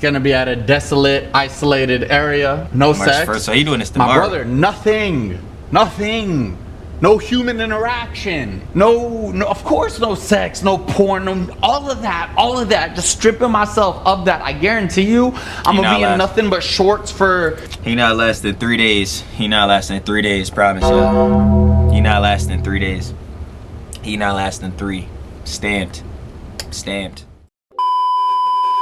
gonna be at a desolate, isolated area. No March sex. 1st, so he doing this My tomorrow. brother, nothing. No human interaction. No, of course, no sex, no porn, no, all of that. Just stripping myself of that. I guarantee you, I'm gonna be in nothing but shorts for. He not lasting 3 days. He not lasting 3 days, promise you. He not lasting 3 days. He not lasting 3. Stamped.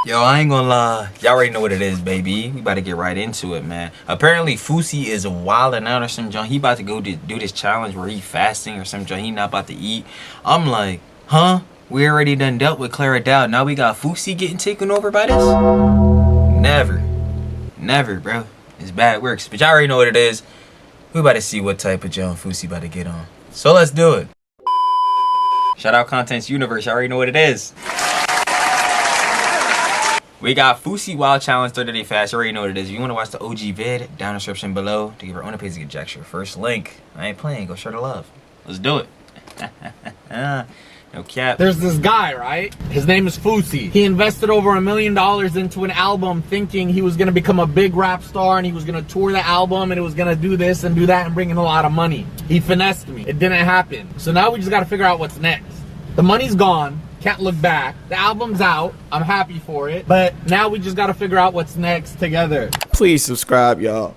Yo, I ain't gonna lie. Y'all already know what it is, baby. We about to get right into it, man. Apparently, Fousey is wilding out or some junk. He about to go do this challenge where he fasting or some junk. He not about to eat. I'm like, huh? We already done dealt with Clara Dow. Now we got Fousey getting taken over by this? Never, bro. It's bad works. But y'all already know what it is. We about to see what type of junk Fousey about to get on. So let's do it. Shout out Contents Universe. Y'all already know what it is. We got Fousey Wild Challenge 30-day fast. You already know what it is. If you want to watch the OG vid, down in the description below to give your own opinion to get your first link. I ain't playing. Go share the love. Let's do it. No cap. There's this guy, right? His name is Fousey. He invested over $1 million into an album thinking he was going to become a big rap star and he was going to tour the album and it was going to do this and do that and bring in a lot of money. He finessed me. It didn't happen. So now we just got to figure out what's next. The money's gone. Can't look back. The album's out. I'm happy for it. But now we just got to figure out what's next together. Please subscribe, y'all.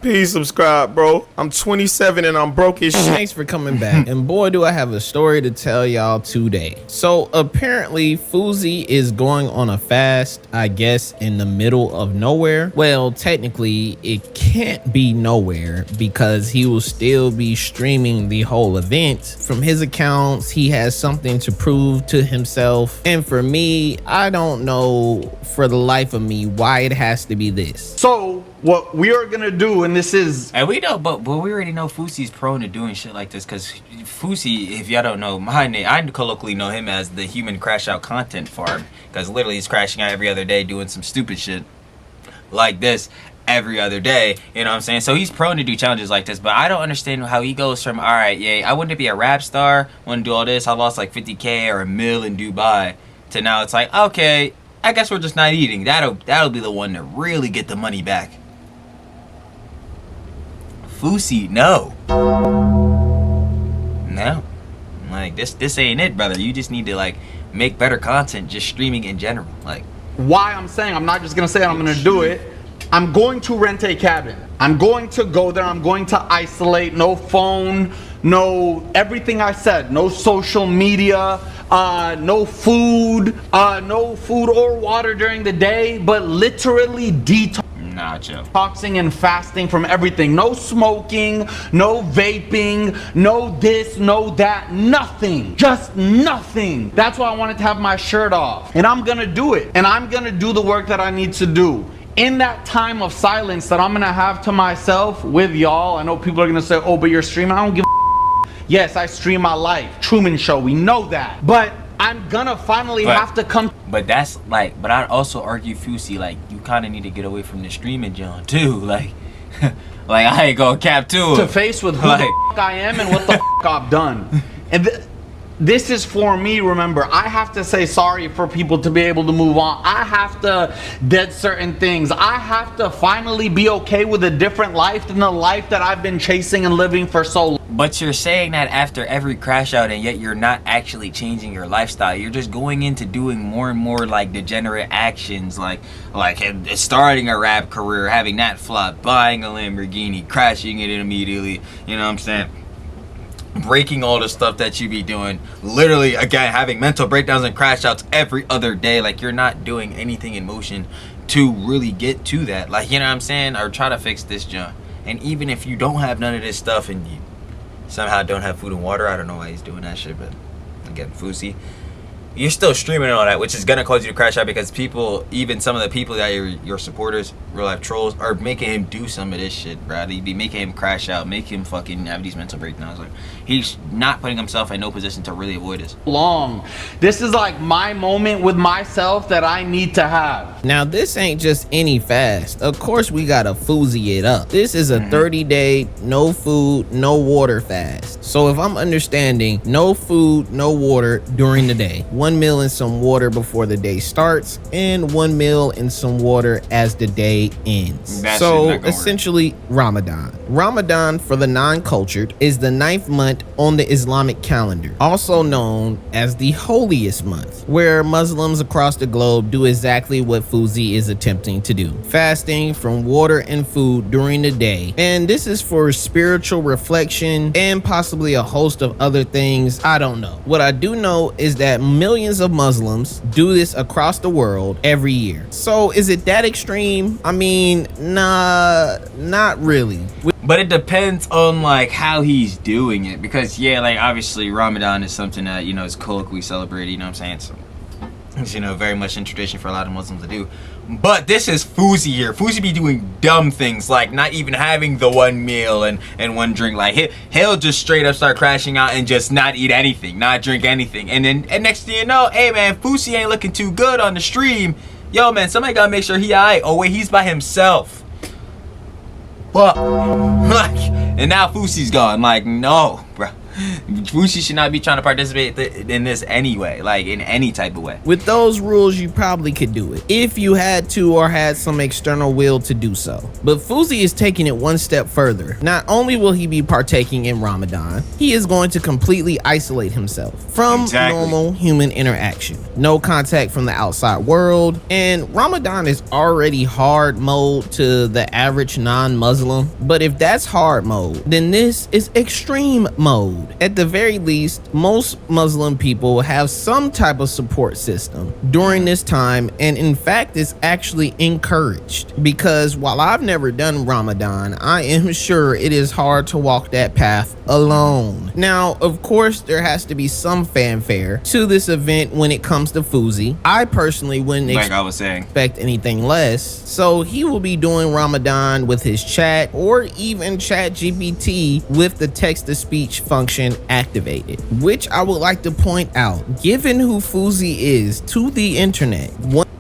Please subscribe, bro. I'm 27 and I'm broke as shit. Thanks for coming back. And boy, do I have a story to tell y'all today. So apparently Fousey is going on a fast, I guess, in the middle of nowhere. Well, technically it can't be nowhere because he will still be streaming the whole event. From his accounts, he has something to prove to himself. And for me, I don't know for the life of me why it has to be this. So what we are gonna do, and this is, And we know, but we already know Fousey's prone to doing shit like this because Fousey, if y'all don't know, I colloquially know him as the human crash out content farm because literally he's crashing out every other day doing some stupid shit like this every other day, you know what I'm saying? So he's prone to do challenges like this, but I don't understand how he goes from, all right, yeah, I wanted to be a rap star, want to do all this, I lost like 50K or $1 million in Dubai, to now it's like, okay, I guess we're just not eating. That'll be the one to really get the money back. Fousey, no. Like this ain't it, brother. You just need to like make better content, just streaming in general. Like, why I'm saying I'm not just gonna say it, I'm gonna do it. I'm going to rent a cabin. I'm going to go there. I'm going to isolate. No phone, no everything I said. No social media, no food or water during the day, but literally detoxing and fasting from everything. No smoking, no vaping, no this, no that, nothing. Just nothing. That's why I wanted to have my shirt off. And I'm gonna do it. And I'm gonna do the work that I need to do. In that time of silence that I'm gonna have to myself with y'all, I know people are gonna say, oh, but you're streaming. I don't give a yes, I stream my life. Truman Show, we know that. But I'm gonna finally have to come. But that's like, but I'd also argue, Fousey, like, you kind of need to get away from the streaming, John, too. Like, like I ain't gonna cap too. To face with who the f I am and what the f I've done. And this is for me, remember, I have to say sorry for people to be able to move on. I have to dead certain things. I have to finally be okay with a different life than the life that I've been chasing and living for so long. But you're saying that after every crash out, and yet you're not actually changing your lifestyle. You're just going into doing more and more like degenerate actions, like starting a rap career, having that flop, buying a Lamborghini, crashing it immediately, you know what I'm saying? Breaking all the stuff that you be doing, literally again having mental breakdowns and crash outs every other day. Like, you're not doing anything in motion to really get to that, like, you know what I'm saying, or try to fix this junk. And even if you don't have none of this stuff and you somehow don't have food and water, I don't know why he's doing that shit, but again, Fousey, you're still streaming and all that, which is gonna cause you to crash out because people, even some of the people that are your supporters, real life trolls, are making him do some of this shit, bro. They be making him crash out, make him fucking have these mental breakdowns. Like, he's not putting himself in no position to really avoid this. This is like my moment with myself that I need to have. Now, this ain't just any fast. Of course, we gotta Fousey it up. This is a 30-day, no food, no water fast. So if I'm understanding, no food, no water during the day. 1 meal and some water before the day starts, and 1 meal and some water as the day ends. That So shit not gonna essentially, Ramadan. Ramadan, for the non-cultured, is the 9th month on the Islamic calendar, also known as the holiest month, where Muslims across the globe do exactly what Fousey is attempting to do, fasting from water and food during the day. And this is for spiritual reflection and possibly a host of other things. I don't know. What I do know is that millions of Muslims do this across the world every year. So is it that extreme? I mean, nah, not really. But it depends on like how he's doing it, because yeah, like obviously Ramadan is something that, you know, is colloquially celebrated, you know what I'm saying? So it's, you know, very much in tradition for a lot of Muslims to do. But this is Fousey here. Fousey be doing dumb things like not even having the 1 meal and 1 drink. Like he'll just straight up start crashing out and just not eat anything, not drink anything. And then next thing you know, hey man, Fousey ain't looking too good on the stream. Yo man, somebody gotta make sure he alright. Oh wait, he's by himself. But like, and now Fousey's gone. Like, no, bro. Fousey should not be trying to participate in this anyway, like in any type of way. With those rules, you probably could do it if you had to or had some external will to do so. But Fousey is taking it one step further. Not only will he be partaking in Ramadan, he is going to completely isolate himself from normal human interaction. No contact from the outside world. And Ramadan is already hard mode to the average non-Muslim. But if that's hard mode, then this is extreme mode. At the very least, most Muslim people have some type of support system during this time, and in fact it's actually encouraged, because while I've never done Ramadan, I am sure it is hard to walk that path alone. Now, of course, there has to be some fanfare to this event when it comes to Fousey. I personally wouldn't expect anything less, so he will be doing Ramadan with his chat or even chat GPT with the text-to-speech function activated, which I would like to point out, given who Fousey is to the internet.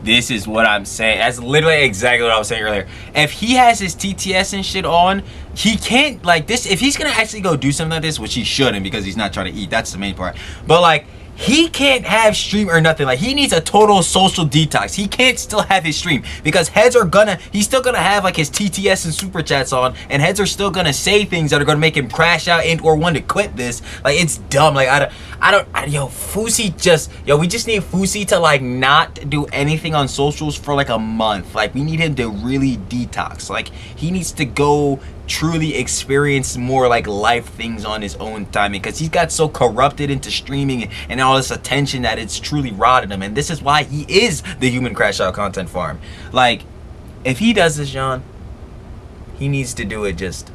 This is what I'm saying. That's literally exactly what I was saying earlier. If he has his TTS and shit on, he can't, like this, if he's gonna actually go do something like this, which he shouldn't because he's not trying to eat, that's the main part. But like, he can't have stream or nothing. Like, he needs a total social detox. He can't still have his stream because he's still gonna have like his TTS and super chats on, and heads are still gonna say things that are gonna make him crash out and or want to quit this. Like, it's dumb. Like, Fousey we just need Fousey to like not do anything on socials for like a month. Like, we need him to really detox. Like, he needs to go truly experience more like life things on his own time, because he's got so corrupted into streaming and all this attention that it's truly rotted him. And this is why he is the human crash out content farm. Like, if he does this, John, he needs to do it just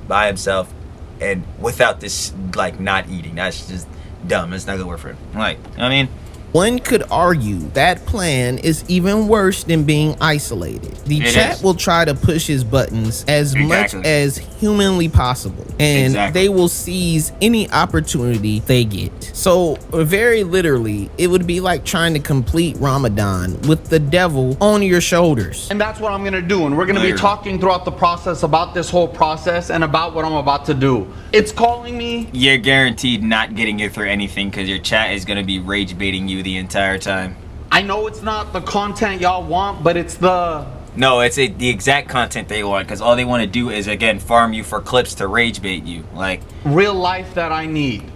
by himself and without this like not eating. That's just dumb. It's not gonna work for him. Like, I mean, one could argue that plan is even worse than being isolated. The chat will try to push his buttons as much as humanly possible, and they will seize any opportunity they get. So very literally, it would be like trying to complete Ramadan with the devil on your shoulders. And that's what I'm gonna do, and we're gonna be talking throughout the process about this whole process and about what I'm about to do. It's calling me. You're guaranteed not getting it through anything, because your chat is gonna be rage baiting you the entire time. I know it's not the content y'all want, but it's the... No, it's the exact content they want, because all they want to do is, again, farm you for clips to rage bait you. Like, real life that I need.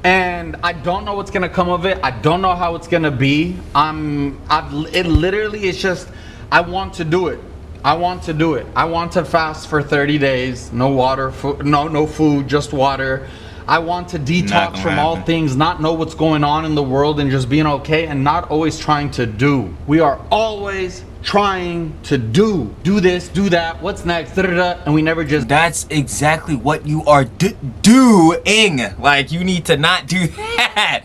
And I don't know what's gonna come of it. I don't know how it's gonna be. It literally is just, I want to do it. I want to do it. I want to fast for 30 days. No water, no food, just water. I want to detox from all things, not know what's going on in the world and just being okay, and not always trying to do. We are always trying to do this, do that, what's next, and we never just... That's exactly what you are doing. Like, you need to not do that.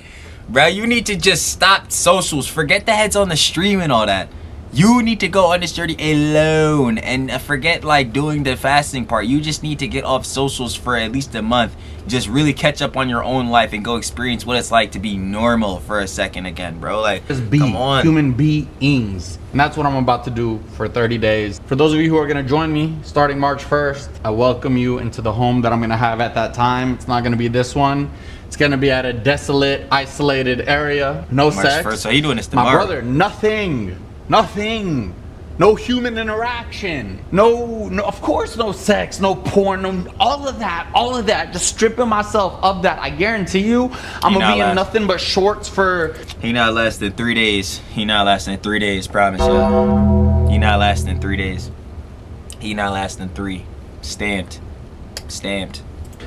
Bro, you need to just stop socials. Forget the heads on the stream and all that. You need to go on this journey alone and forget like doing the fasting part. You just need to get off socials for at least a month. Just really catch up on your own life and go experience what it's like to be normal for a second again, bro. Like, just be human beings. And that's what I'm about to do for 30 days. For those of you who are gonna join me starting March 1st, I welcome you into the home that I'm gonna have at that time. It's not gonna be this one. It's It's gonna be at a desolate, isolated area. No March sex. 1st. So he doing this My tomorrow. brother, nothing. No human interaction. No, of course, no sex, no porn, no, all of that. Just stripping myself of that. I guarantee you, I'm gonna be in nothing but shorts for. He not lasting 3 days. He not lasting 3 days. Promise you. He not lasting 3 days. He not lasting 3. Stamped.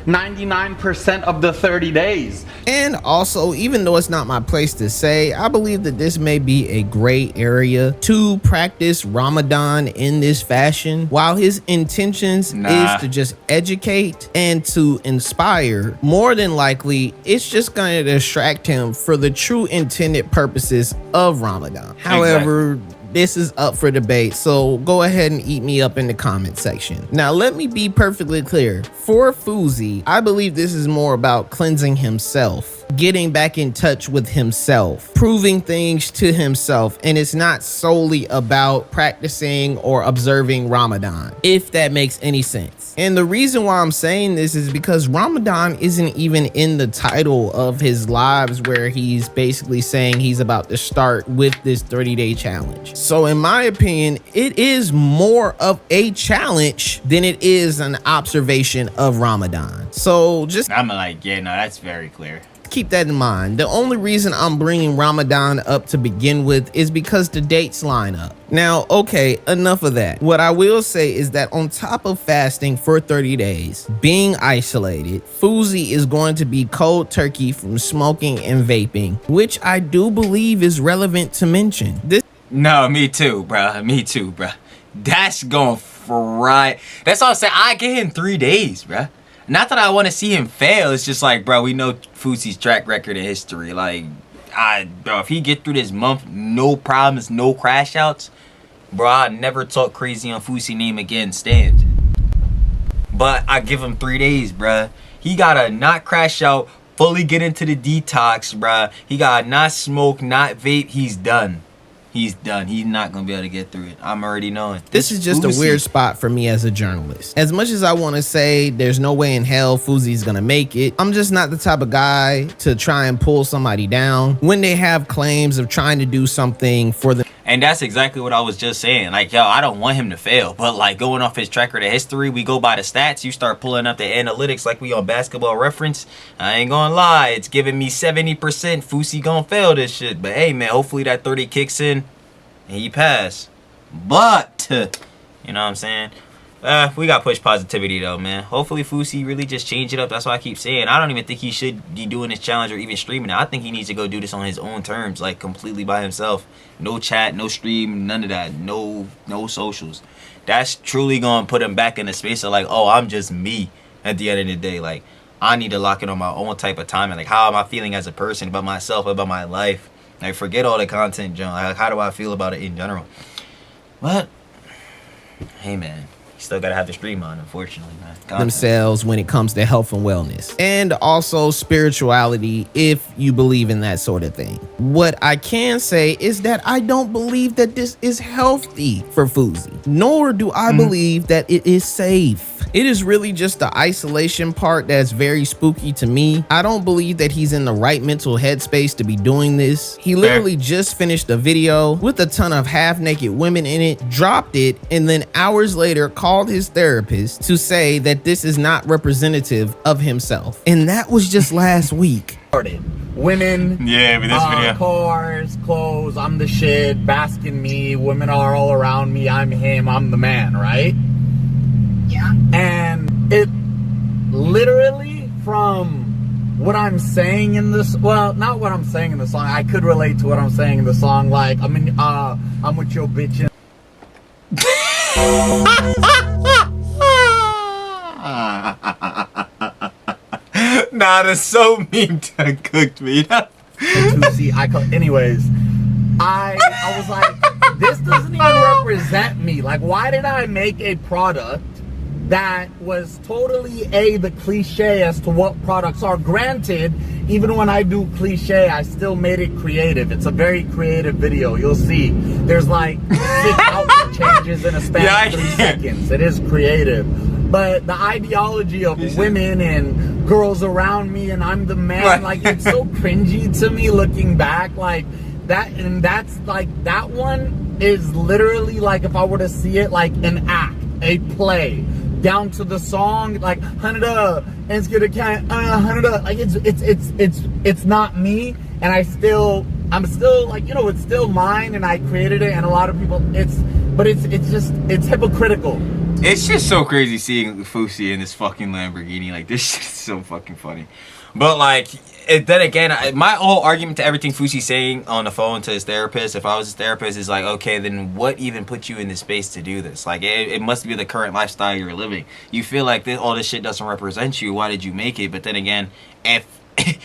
99% of the 30 days. And also, even though it's not my place to say, I believe that this may be a gray area to practice Ramadan in this fashion. While his intentions is to just educate and to inspire, more than likely, it's just going to distract him for the true intended purposes of Ramadan. However, this is up for debate, so go ahead and eat me up in the comment section. Now, let me be perfectly clear. For Fousey, I believe this is more about cleansing himself, getting back in touch with himself, proving things to himself, and it's not solely about practicing or observing Ramadan, if that makes any sense. And the reason why I'm saying this is because Ramadan isn't even in the title of his lives, where he's basically saying he's about to start with this 30-day challenge. So in my opinion, it is more of a challenge than it is an observation of Ramadan. So just I'm like, yeah, no, that's very clear. keep that in mind. The only reason I'm bringing Ramadan up to begin with is because the dates line up. Now, okay, enough of that. What I will say is that on top of fasting for 30 days, being isolated, Fousey is going to be cold turkey from smoking and vaping, which I do believe is relevant to mention. No, me too, bruh. That's going fry. That's all I'm saying. I get him 3 days, bruh. Not that I want to see him fail. It's just like, bro, we know Fousey's track record and history. Like, bro, if he get through this month, no problems, no crash outs, bro, I never talk crazy on Fousey name again, stand. But I give him 3 days, bruh. He gotta not crash out, fully get into the detox, bruh. He gotta not smoke, not vape. He's done. He's done. He's not gonna be able to get through it. I'm already knowing. This is just a weird spot for me as a journalist. As much as I want to say there's no way in hell Fousey's gonna make it, I'm just not the type of guy to try and pull somebody down when they have claims of trying to do something for them. And that's exactly what I was just saying. Like, yo, I don't want him to fail. But, like, going off his track record of history, we go by the stats. You start pulling up the analytics like we on Basketball Reference. I ain't gonna lie. It's giving me 70% Fousey gonna fail this shit. But, hey, man, hopefully that 30 kicks in and he pass. But, you know what I'm saying? We got push positivity, though, man. Hopefully Fousey really just change it up. That's why I keep saying. I don't even think he should be doing this challenge or even streaming it. I think he needs to go do this on his own terms, like completely by himself. No chat, no stream, none of that. No socials. That's truly going to put him back in the space of like, oh, I'm just me at the end of the day. Like, I need to lock it on my own type of time. And like, how am I feeling as a person about myself, about my life? Like, forget all the content, John. Like, how do I feel about it in general? But, hey, man. Still gotta have the stream on, unfortunately, man. Themselves when it comes to health and wellness, and also spirituality, if you believe in that sort of thing. What I can say is that I don't believe that this is healthy for Fousey, nor do I believe that it is safe. It is really just the isolation part that's very spooky to me. I don't believe that he's in the right mental headspace to be doing this. He literally just finished a video with a ton of half-naked women in it, dropped it, and then hours later called his therapist to say that this is not representative of himself. And that was just last week. Women, yeah, but this video, cars, clothes, I'm the shit, bask in me, women are all around me, I'm him, I'm the man, right? Yeah. And it literally, from what I'm saying in this, well, not what I'm saying in the song, I could relate to what I'm saying in the song, like, I'm with your bitch. Nah, that's so mean to cooked me. Anyways, I was like, this doesn't even represent me. Like, why did I make a product that was totally the cliche as to what products are? Granted, even when I do cliche, I still made it creative. It's a very creative video. You'll see. There's like 6 outfit changes in a span of 3 seconds. It is creative. But the ideology of women and girls around me and I'm the man. Right. Like, it's so cringy to me looking back. Like that, and that's like, that one is literally like, if I were to see it like an act, a play, down to the song, like 100 and it's gonna count 100. Like it's not me, and I'm still like, you know, it's still mine, and I created it, and a lot of people, it's hypocritical. It's just so crazy seeing Fousey in this fucking Lamborghini. Like, this shit is so fucking funny. But, like, then again, my whole argument to everything Fousey's saying on the phone to his therapist, if I was his therapist, is like, okay, then what even put you in this space to do this? Like, it must be the current lifestyle you're living. You feel like all this shit doesn't represent you. Why did you make it? But then again, if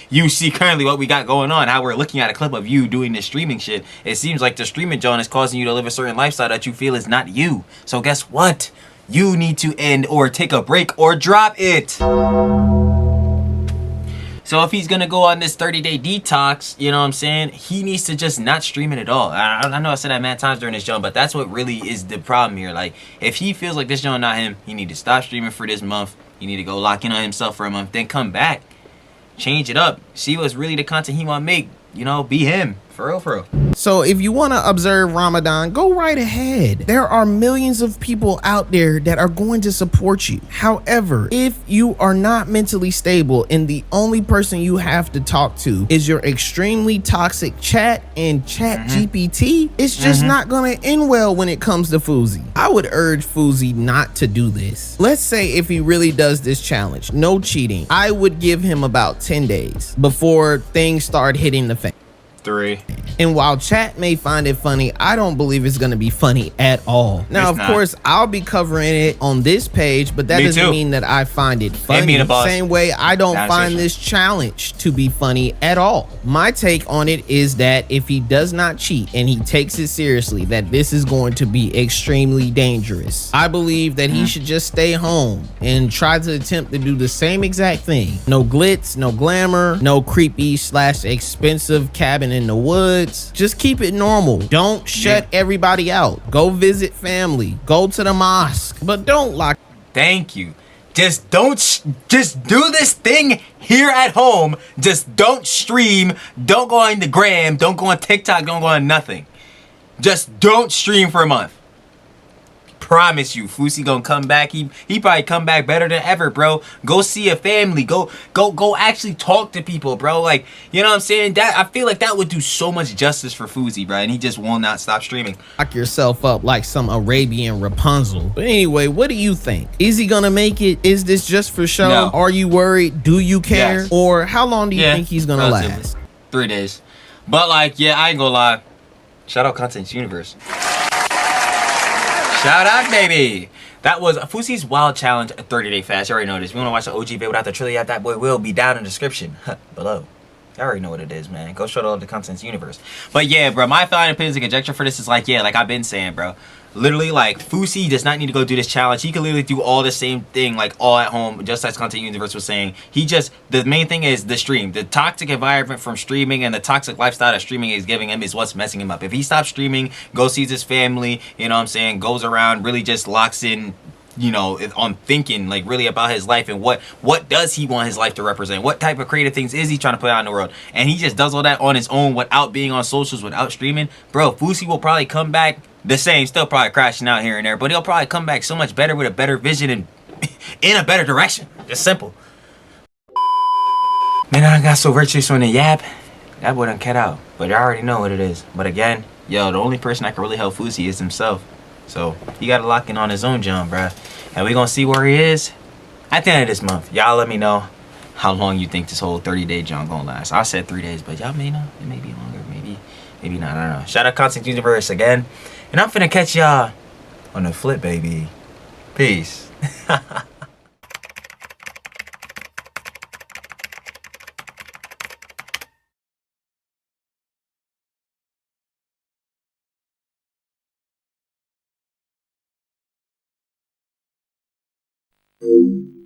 you see currently what we got going on, how we're looking at a clip of you doing this streaming shit, it seems like the streaming John is causing you to live a certain lifestyle that you feel is not you. So guess what? You need to end or take a break or drop it. So if he's gonna go on this 30-day detox, you know what I'm saying, he needs to just not stream it at all. I know I said that mad times during this John, but that's what really is the problem here. Like, if he feels like this John not him, he need to stop streaming for this month. He need to go lock in on himself for a month, then come back, change it up, see what's really the content he want to make. You know, be him. For real, for real. So if you want to observe Ramadan, go right ahead. There are millions of people out there that are going to support you. However, if you are not mentally stable and the only person you have to talk to is your extremely toxic chat and chat GPT, it's just not going to end well when it comes to Fousey. I would urge Fousey not to do this. Let's say if he really does this challenge, no cheating, I would give him about 10 days before things start hitting the fan. 3. And while chat may find it funny, I don't believe it's going to be funny at all. Now, of course, I'll be covering it on this page, but that doesn't mean that I find it funny. Same way I don't find this challenge to be funny at all. My take on it is that if he does not cheat and he takes it seriously, that this is going to be extremely dangerous. I believe that he should just stay home and try to attempt to do the same exact thing. No glitz, no glamour, no creepy / expensive cabin in the woods. Just keep it normal. Don't shut everybody out. Go visit family. Go to the mosque, but don't lock. Thank you. Just just do this thing here at home. Just don't stream. Don't go on the gram. Don't go on TikTok. Don't go on nothing. Just don't stream for a month. Promise you, Fousey gonna come back. He probably come back better than ever, bro. Go see a family. Go actually talk to people, bro. Like, you know what I'm saying? That I feel like that would do so much justice for Fousey, bro. And he just will not stop streaming. Lock yourself up like some Arabian Rapunzel. But anyway, what do you think? Is he gonna make it? Is this just for show? No. Are you worried? Do you care? Yes. Or how long do you think he's gonna last? 3 days. But like, yeah, I ain't gonna lie. Shout out Contents Universe. Shout out, baby. That was Fousey's Wild Challenge 30-day fast. You already know this. If you want to watch the OG video without the Trilly app, that boy will be down in the description below. You already know what it is, man. Go show all the Contents Universe. But yeah, bro, my thought and opinions and conjecture for this is like, yeah, like I've been saying, bro. Literally, like, Fousey does not need to go do this challenge. He can literally do all the same thing, like, all at home, just as Content Universe was saying. The main thing is the stream. The toxic environment from streaming and the toxic lifestyle that streaming is giving him is what's messing him up. If he stops streaming, goes sees his family, you know what I'm saying, goes around, really just locks in, you know, on thinking, like, really about his life and what does he want his life to represent? What type of creative things is he trying to put out in the world? And he just does all that on his own without being on socials, without streaming. Bro, Fousey will probably come back the same, still probably crashing out here and there, but he'll probably come back so much better with a better vision and in a better direction. Just simple. Man, I got so virtuous on the yap. That boy done cut out, but I already know what it is. But again, yo, the only person that can really help Fousey is himself. So he got to lock in on his own jump, bruh. And we gonna see where he is at the end of this month. Y'all let me know how long you think this whole 30-day jump gonna last. I said 3 days, but y'all may know. It may be longer, maybe not. I don't know. Shout out Content Universe again. And I'm finna catch y'all on the flip, baby. Peace. Thank you.